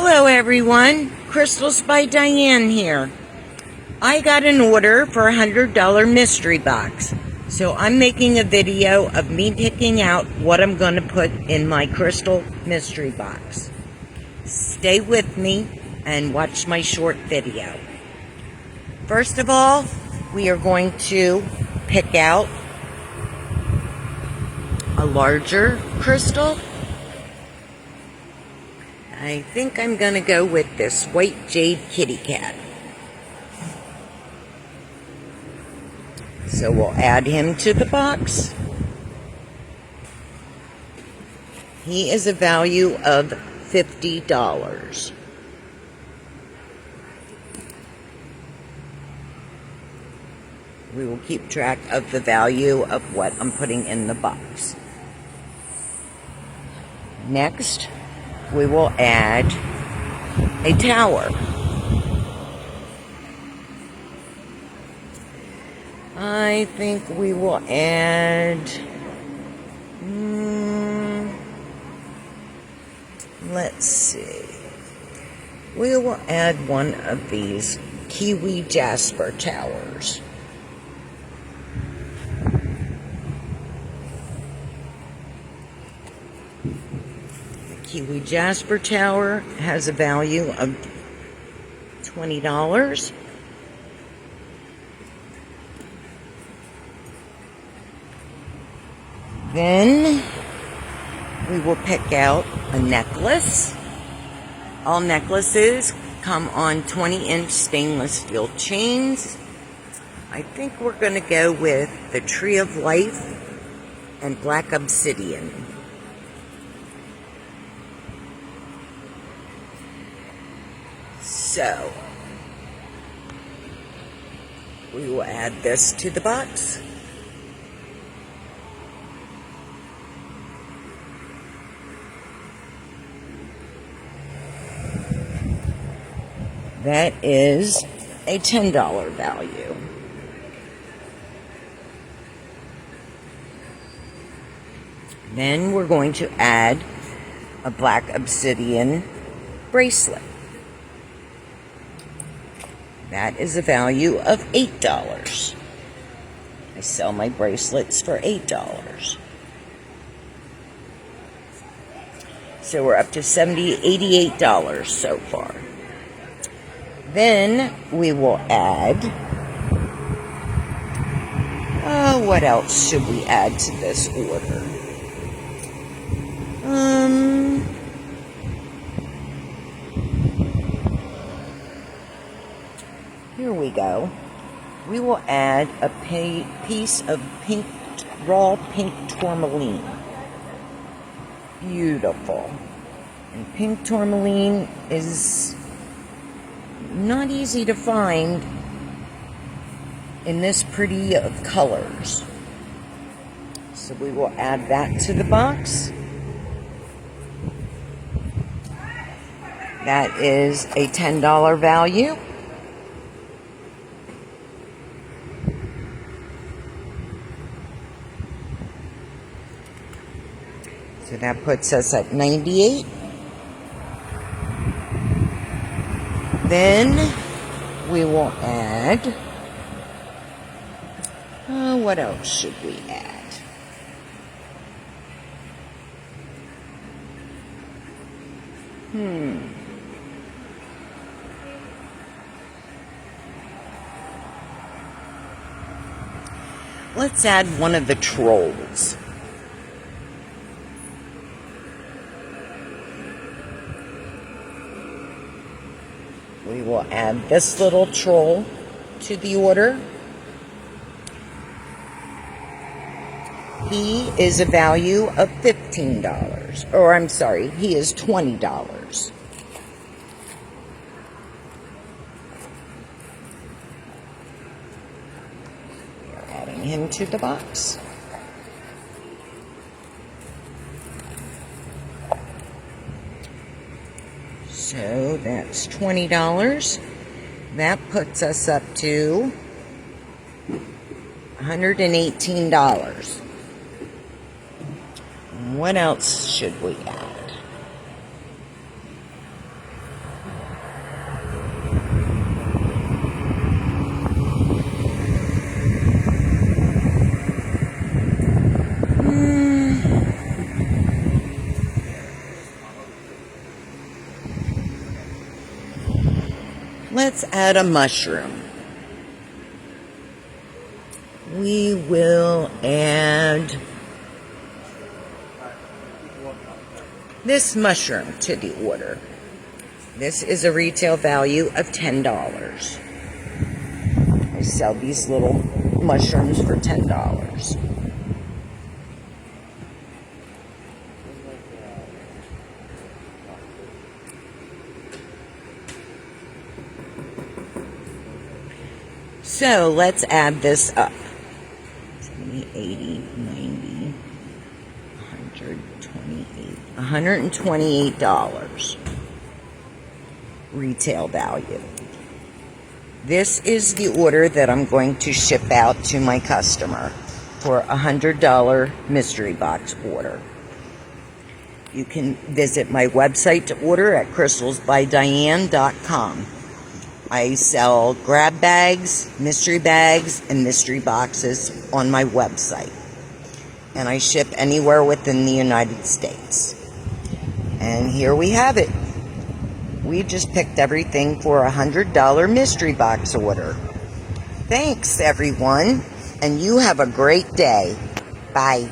Hello everyone, Crystals by Diane here. I got an order for a $100 mystery box. So I'm making a video of me picking out what I'm going to put in my crystal mystery box. Stay with me and watch my short video. First of all, we are going to pick out a larger crystal. I think I'm going to go with this white jade kitty cat. So we'll add him to the box. He is a value of $50. We will keep track of the value of what I'm putting in the box. Next, we will add a tower. I think we will add, let's see, we will add one of these kiwi jasper towers. Kiwi Jasper Tower has a value of $20. Then we will pick out a necklace. All necklaces come on 20-inch stainless steel chains. I think we're going to go with the Tree of Life and black obsidian. So, we will add this to the box. That is a $10 value. Then we're going to add a black obsidian bracelet. That is a value of $8. I sell my bracelets for $8. So we're up to $88 so far. Then we will add, what else should we add to this order? Here we go. We will add a piece of raw pink tourmaline. Beautiful. And pink tourmaline is not easy to find in this pretty of colors. So we will add that to the box. That is a $10 value. So that puts us at $98. Then we will add, what else should we add? Let's add one of the trolls. We will add this little troll to the order. He is a value of $15. Or I'm sorry, he is $20. We're adding him to the box. So that's $20. That puts us up to $118. What else should we add? Let's add a mushroom. We will add this mushroom to the order. This is a retail value of $10. I sell these little mushrooms for $10. So let's add this up. 70, 80, 90, 128, $128 retail value. This is the order that I'm going to ship out to my customer for a $100 mystery box order. You can visit my website to order at crystalsbydiane.com. I sell grab bags, mystery bags, and mystery boxes on my website. And I ship anywhere within the United States. And here we have it. We just picked everything for a $100 mystery box order. Thanks, everyone. And you have a great day. Bye.